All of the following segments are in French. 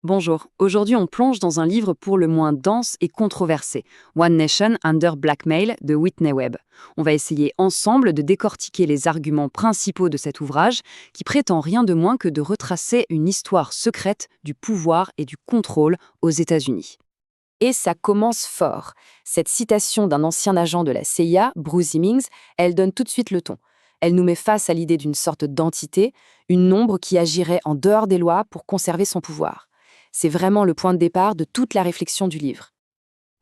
Bonjour, aujourd'hui on plonge dans un livre pour le moins dense et controversé, One Nation Under Blackmail de Whitney Webb. On va essayer ensemble de décortiquer les arguments principaux de cet ouvrage qui prétend rien de moins que de retracer une histoire secrète du pouvoir et du contrôle aux États-Unis. Et ça commence fort. Cette citation d'un ancien agent de la CIA, Bruce Hemings, elle donne tout de suite le ton. Elle nous met face à l'idée d'une sorte d'entité, une ombre qui agirait en dehors des lois pour conserver son pouvoir. C'est vraiment le point de départ de toute la réflexion du livre.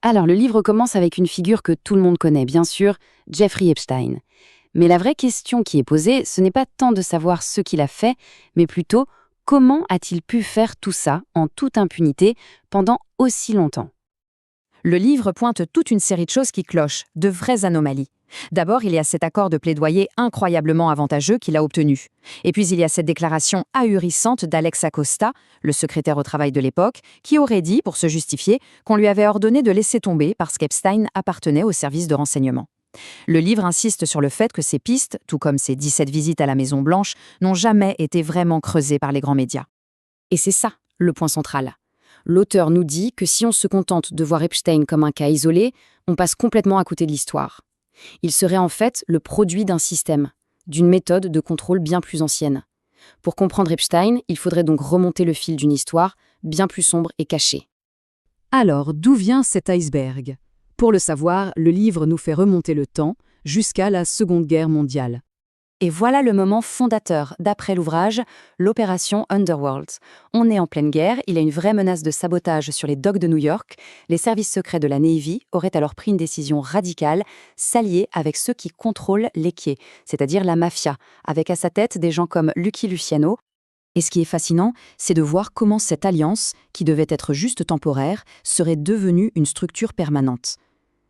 Alors, le livre commence avec une figure que tout le monde connaît, bien sûr, Jeffrey Epstein. Mais la vraie question qui est posée, ce n'est pas tant de savoir ce qu'il a fait, mais plutôt comment a-t-il pu faire tout ça en toute impunité pendant aussi longtemps. Le livre pointe toute une série de choses qui clochent, de vraies anomalies. D'abord, il y a cet accord de plaidoyer incroyablement avantageux qu'il a obtenu. Et puis, il y a cette déclaration ahurissante d'Alex Acosta, le secrétaire au travail de l'époque, qui aurait dit, pour se justifier, qu'on lui avait ordonné de laisser tomber parce qu'Epstein appartenait au service de renseignement. Le livre insiste sur le fait que ces pistes, tout comme ses 17 visites à la Maison-Blanche, n'ont jamais été vraiment creusées par les grands médias. Et c'est ça, le point central. L'auteur nous dit que si on se contente de voir Epstein comme un cas isolé, on passe complètement à côté de l'histoire. Il serait en fait le produit d'un système, d'une méthode de contrôle bien plus ancienne. Pour comprendre Epstein, il faudrait donc remonter le fil d'une histoire bien plus sombre et cachée. Alors, d'où vient cet iceberg? Pour le savoir, le livre nous fait remonter le temps jusqu'à la Seconde Guerre mondiale. Et voilà le moment fondateur, d'après l'ouvrage, l'opération Underworld. On est en pleine guerre, il y a une vraie menace de sabotage sur les docks de New York. Les services secrets de la Navy auraient alors pris une décision radicale, s'allier avec ceux qui contrôlent les quais, c'est-à-dire la mafia, avec à sa tête des gens comme Lucky Luciano. Et ce qui est fascinant, c'est de voir comment cette alliance, qui devait être juste temporaire, serait devenue une structure permanente.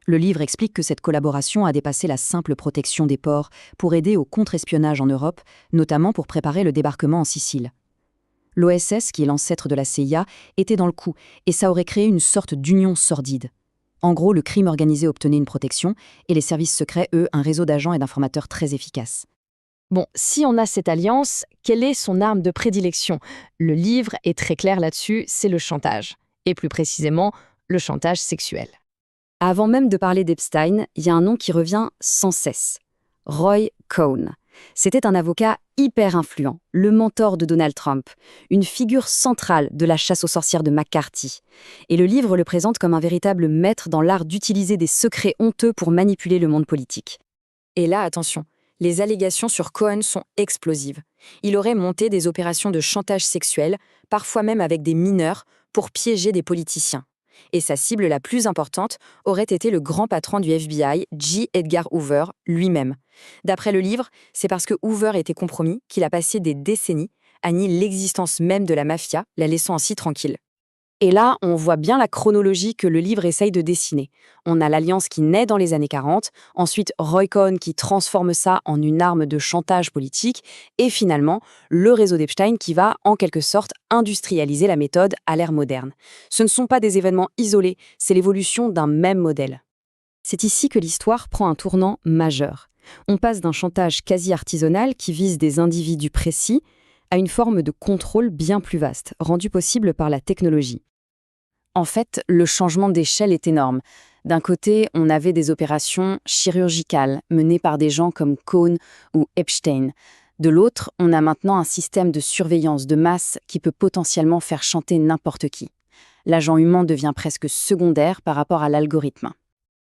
Le livre explique que cette collaboration a dépassé la simple protection des ports pour aider au contre-espionnage en Europe, notamment pour préparer le débarquement en Sicile. L'OSS, qui est l'ancêtre de la CIA, était dans le coup, et ça aurait créé une sorte d'union sordide. En gros, le crime organisé obtenait une protection, et les services secrets, eux, un réseau d'agents et d'informateurs très efficace. Bon, si on a cette alliance, quelle est son arme de prédilection? Le livre est très clair là-dessus, c'est le chantage. Et plus précisément, le chantage sexuel. Avant même de parler d'Epstein, il y a un nom qui revient sans cesse. Roy Cohn. C'était un avocat hyper influent, le mentor de Donald Trump, une figure centrale de la chasse aux sorcières de McCarthy. Et le livre le présente comme un véritable maître dans l'art d'utiliser des secrets honteux pour manipuler le monde politique. Et là, attention, les allégations sur Cohen sont explosives. Il aurait monté des opérations de chantage sexuel, parfois même avec des mineurs, pour piéger des politiciens. Et sa cible la plus importante aurait été le grand patron du FBI, J. Edgar Hoover, lui-même. D'après le livre, c'est parce que Hoover était compromis qu'il a passé des décennies à nier l'existence même de la mafia, la laissant ainsi tranquille. Et là, on voit bien la chronologie que le livre essaye de dessiner. On a l'alliance qui naît dans les années 40, ensuite Roy Cohn qui transforme ça en une arme de chantage politique, et finalement, le réseau d'Epstein qui va, en quelque sorte, industrialiser la méthode à l'ère moderne. Ce ne sont pas des événements isolés, c'est l'évolution d'un même modèle. C'est ici que l'histoire prend un tournant majeur. On passe d'un chantage quasi artisanal qui vise des individus précis à une forme de contrôle bien plus vaste, rendue possible par la technologie. En fait, le changement d'échelle est énorme. D'un côté, on avait des opérations chirurgicales menées par des gens comme Cohn ou Epstein. De l'autre, on a maintenant un système de surveillance de masse qui peut potentiellement faire chanter n'importe qui. L'agent humain devient presque secondaire par rapport à l'algorithme.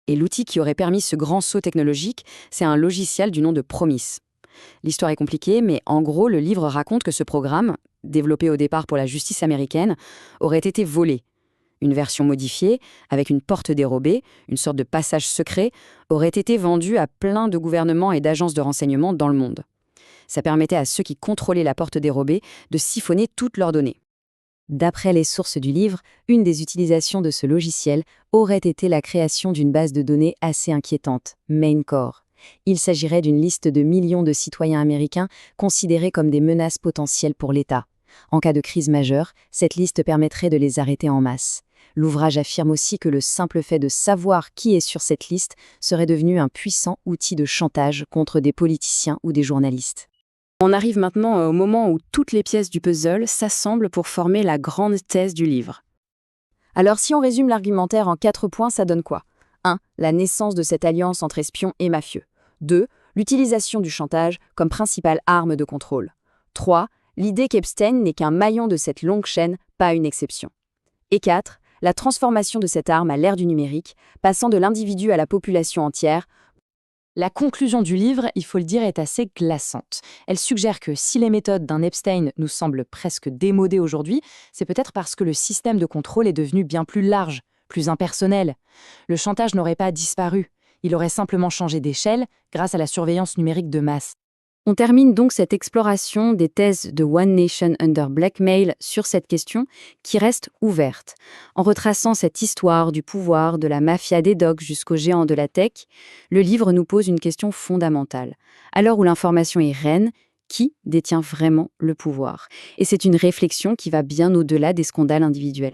Et l'outil qui aurait permis ce grand saut technologique, c'est un logiciel du nom de Promis. L'histoire est compliquée, mais en gros, le livre raconte que ce programme, développé au départ pour la justice américaine, aurait été volé. Une version modifiée, avec une porte dérobée, une sorte de passage secret, aurait été vendue à plein de gouvernements et d'agences de renseignement dans le monde. Ça permettait à ceux qui contrôlaient la porte dérobée de siphonner toutes leurs données. D'après les sources du livre, une des utilisations de ce logiciel aurait été la création d'une base de données assez inquiétante, MainCore. Il s'agirait d'une liste de millions de citoyens américains considérés comme des menaces potentielles pour l'État. En cas de crise majeure, cette liste permettrait de les arrêter en masse. L'ouvrage affirme aussi que le simple fait de savoir qui est sur cette liste serait devenu un puissant outil de chantage contre des politiciens ou des journalistes. On arrive maintenant au moment où toutes les pièces du puzzle s'assemblent pour former la grande thèse du livre. Alors si on résume l'argumentaire en 4 points, ça donne quoi? 1. La naissance de cette alliance entre espions et mafieux. 2. L'utilisation du chantage comme principale arme de contrôle. 3. L'idée qu'Epstein n'est qu'un maillon de cette longue chaîne, pas une exception. Et 4. La transformation de cette arme à l'ère du numérique, passant de l'individu à la population entière. La conclusion du livre, il faut le dire, est assez glaçante. Elle suggère que si les méthodes d'un Epstein nous semblent presque démodées aujourd'hui, c'est peut-être parce que le système de contrôle est devenu bien plus large, plus impersonnel. Le chantage n'aurait pas disparu, il aurait simplement changé d'échelle grâce à la surveillance numérique de masse. On termine donc cette exploration des thèses de One Nation Under Blackmail sur cette question qui reste ouverte. En retraçant cette histoire du pouvoir de la mafia des dogs jusqu'aux géants de la tech, le livre nous pose une question fondamentale. À l'heure où l'information est reine, qui détient vraiment le pouvoir? Et c'est une réflexion qui va bien au-delà des scandales individuels.